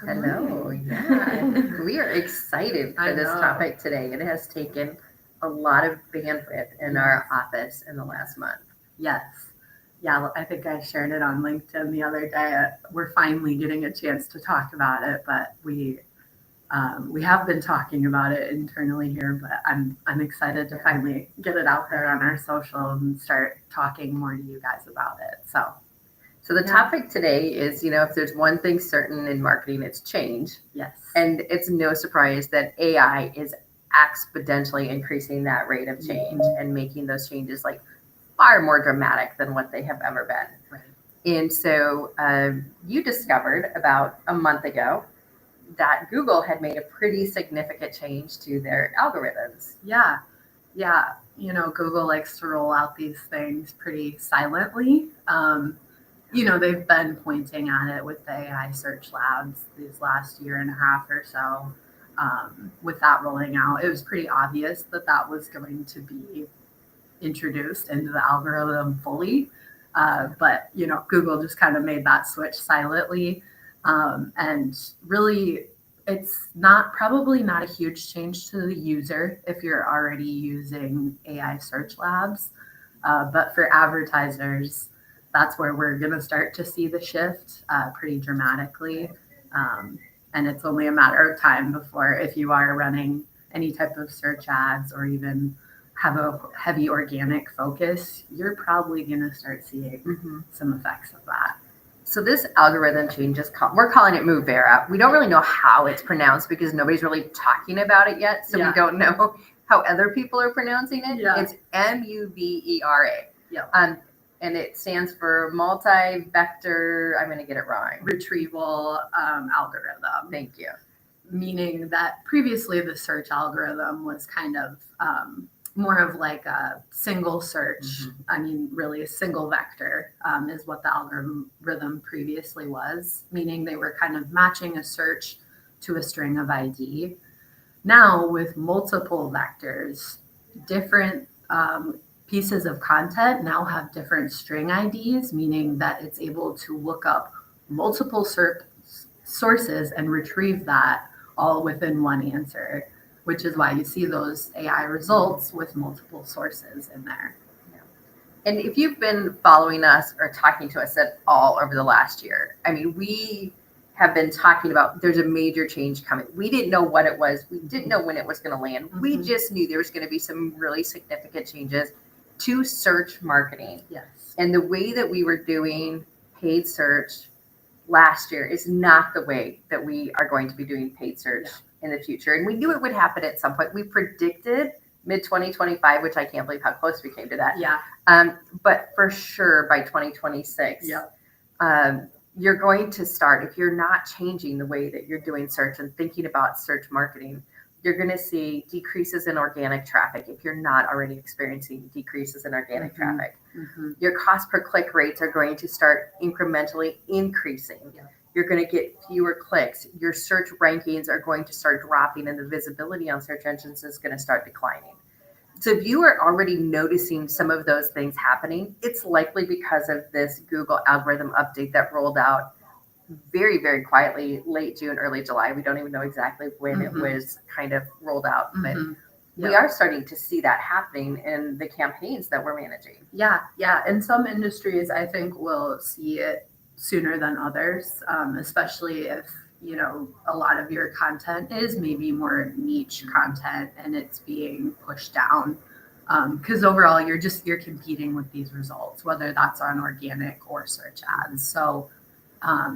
Hello. Yeah. We are excited for this topic today. It has taken a lot of bandwidth in our office in the last month. Yes. Yeah, I think I shared it on LinkedIn the other day. We're finally getting a chance to talk about it, but we have been talking about it internally here. But I'm excited to finally get it out there on our social and start talking more to you guys about it. So the topic today is, if there's one thing certain in marketing, it's change. Yes. And it's no surprise that AI is exponentially increasing that rate of change and making those changes like far more dramatic than what they have ever been. Right. And so you discovered about a month ago that Google had made a pretty significant change to their algorithms. Yeah. Google likes to roll out these things pretty silently. They've been pointing at it with the AI search labs these last year and a half or so. With that rolling out, it was pretty obvious that was going to be introduced into the algorithm fully. But Google just kind of made that switch silently. And really, it's probably not a huge change to the user if you're already using AI search labs. But for advertisers, that's where we're going to start to see the shift pretty dramatically. And it's only a matter of time before, if you are running any type of search ads or even have a heavy organic focus, you're probably going to start seeing some effects of that. So this algorithm change we're calling it MUVERA. We don't really know how it's pronounced because nobody's really talking about it yet. So we don't know how other people are pronouncing it. Yeah. It's MUVERA. Yeah. And it stands for multi-vector, I'm going to get it wrong, retrieval algorithm. Thank you. Meaning that previously the search algorithm was kind of more of like a single search. I mean, really a single vector is what the algorithm previously was, meaning they were kind of matching a search to a string of ID. Now with multiple vectors, different pieces of content now have different string IDs, meaning that it's able to look up multiple sources and retrieve that all within one answer, which is why you see those AI results with multiple sources in there. Yeah. And if you've been following us or talking to us at all over the last year, I mean, we have been talking about there's a major change coming. We didn't know what it was. We didn't know when it was going to land. We just knew there was going to be some really significant changes to search marketing. Yes. And the way that we were doing paid search last year is not the way that we are going to be doing paid search in the future. And we knew it would happen at some point. We predicted mid-2025, which I can't believe how close we came to that. Yeah. But for sure by 2026, you're going to start, if you're not changing the way that you're doing search and thinking about search marketing, you're going to see decreases in organic traffic if you're not already experiencing decreases in organic traffic. Your cost per click rates are going to start incrementally increasing. You're going to get fewer clicks. Your search rankings are going to start dropping and the visibility on search engines is going to start declining. So if you are already noticing some of those things happening, it's likely because of this Google algorithm update that rolled out very, very quietly, late June, early July. We don't even know exactly when it was kind of rolled out, but we are starting to see that happening in the campaigns that we're managing. Yeah. In some industries, I think we'll see it sooner than others, especially if, a lot of your content is maybe more niche content and it's being pushed down. Because overall, you're competing with these results, whether that's on organic or search ads. So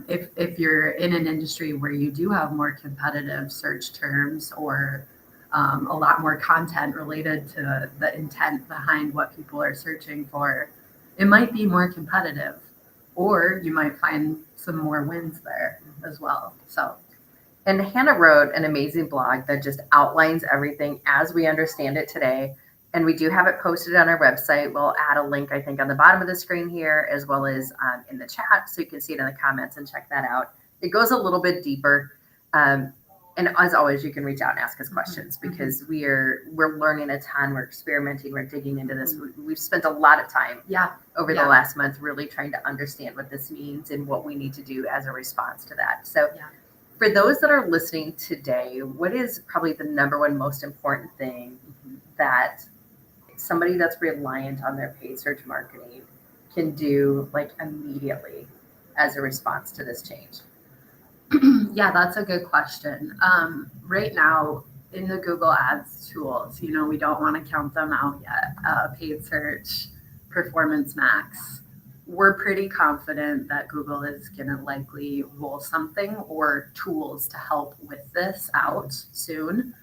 if you're in an industry where you do have more competitive search terms or a lot more content related to the intent behind what people are searching for, it might be more competitive, or you might find some more wins there as well. And Hannah wrote an amazing blog that just outlines everything as we understand it today. And we do have it posted on our website. We'll add a link, I think, on the bottom of the screen here, as well as in the chat, so you can see it in the comments and check that out. It goes a little bit deeper. And as always, you can reach out and ask us questions because we're learning a ton. We're experimenting. We're digging into this. We've spent a lot of time over the last month really trying to understand what this means and what we need to do as a response to that. So For those that are listening today, what is probably the number one most important thing that somebody that's reliant on their paid search marketing can do like immediately as a response to this change? Yeah, that's a good question. Right now in the Google Ads tools, we don't want to count them out yet. Paid search, Performance Max. We're pretty confident that Google is going to likely roll something or tools to help with this out soon.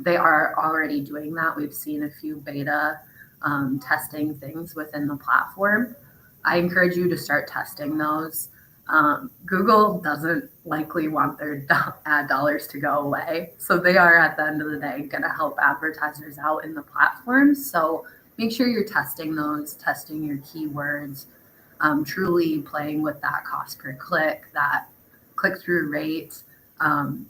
They are already doing that. We've seen a few beta testing things within the platform. I encourage you to start testing those. Google doesn't likely want their ad dollars to go away. So they are, at the end of the day, going to help advertisers out in the platform. So make sure you're testing those, testing your keywords, truly playing with that cost per click, that click-through rate,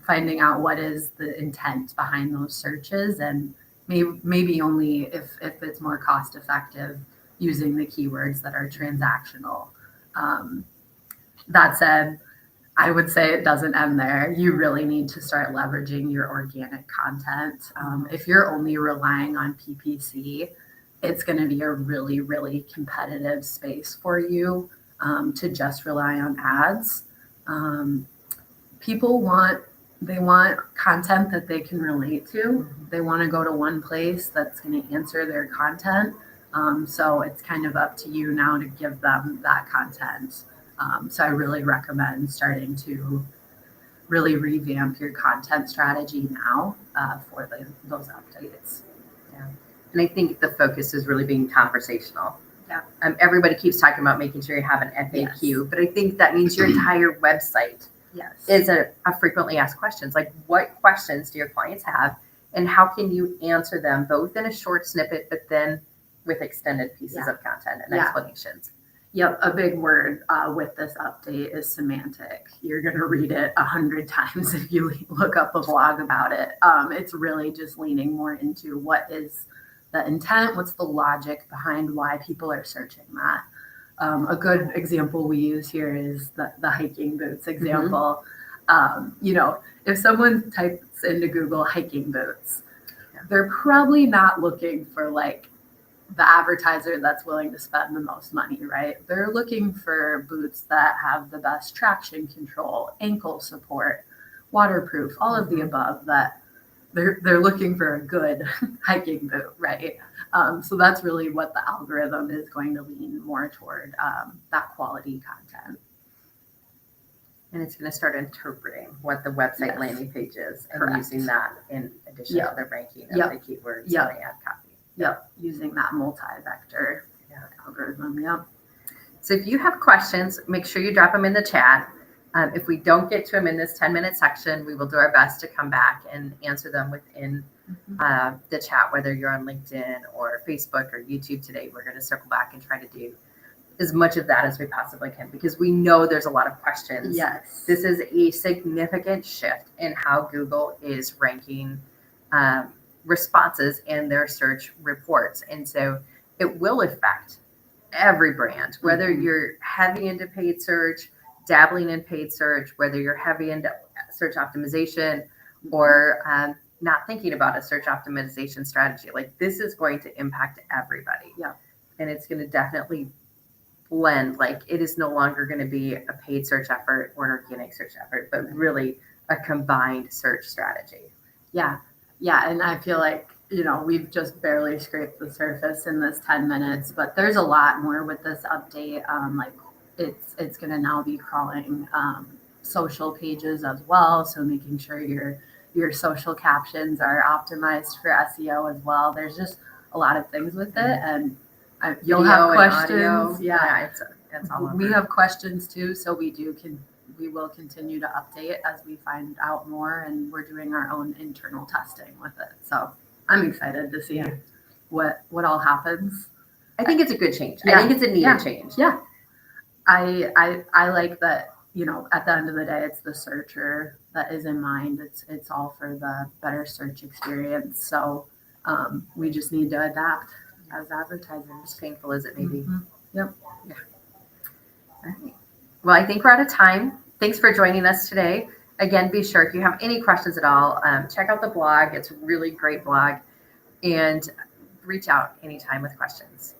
finding out what is the intent behind those searches, and maybe only if it's more cost effective using the keywords that are transactional. That said, I would say it doesn't end there. You really need to start leveraging your organic content. If you're only relying on PPC, it's going to be a really, really competitive space for you to just rely on ads. People want content that they can relate to. They want to go to one place that's going to answer their content. So it's kind of up to you now to give them that content. So I really recommend starting to really revamp your content strategy now for those updates. Yeah. And I think the focus is really being conversational. Yeah. Everybody keeps talking about making sure you have an FAQ, but I think that means your entire website is a frequently asked questions. Like, what questions do your clients have, and how can you answer them both in a short snippet, but then with extended pieces of content and explanations? Yep, a big word with this update is semantic. You're going to read it 100 times if you look up a blog about it. It's really just leaning more into what is the intent, what's the logic behind why people are searching that. A good example we use here is the hiking boots example. If someone types into Google hiking boots, they're probably not looking for like the advertiser that's willing to spend the most money, right? They're looking for boots that have the best traction control, ankle support, waterproof, all of the above. That they're looking for a good hiking boot, right? So that's really what the algorithm is going to lean more toward, that quality content. And it's going to start interpreting what the website landing page is and using that in addition to the ranking of the keywords and the ad copy. Yep, using that multi-vector algorithm. Yep. So if you have questions, make sure you drop them in the chat. If we don't get to them in this 10-minute section, we will do our best to come back and answer them within the chat, whether you're on LinkedIn or Facebook or YouTube today. We're going to circle back and try to do as much of that as we possibly can, because we know there's a lot of questions. Yes. This is a significant shift in how Google is ranking responses in their search reports. And so it will affect every brand, whether you're heavy into paid search, dabbling in paid search, whether you're heavy into search optimization or not thinking about a search optimization strategy. Like, this is going to impact everybody. Yeah. And it's going to definitely blend. Like, it is no longer going to be a paid search effort or an organic search effort, but really a combined search strategy. Yeah. Yeah, and I feel like, we've just barely scraped the surface in this 10 minutes, but there's a lot more with this update. It's going to now be crawling social pages as well, so making sure your social captions are optimized for SEO as well. There's just a lot of things with it, and you'll have questions. It's all over. We have questions too, so we will continue to update as we find out more, and we're doing our own internal testing with it. So I'm excited to see what all happens. I think it's a good change. I think it's a needed change. Yeah. I like that, at the end of the day, it's the searcher that is in mind. It's all for the better search experience. So we just need to adapt as advertisers. As painful as it may be. Yep. Yeah. All right. Well, I think we're out of time. Thanks for joining us today. again, be sure if you have any questions at all, check out the blog. It's a really great blog, and reach out anytime with questions.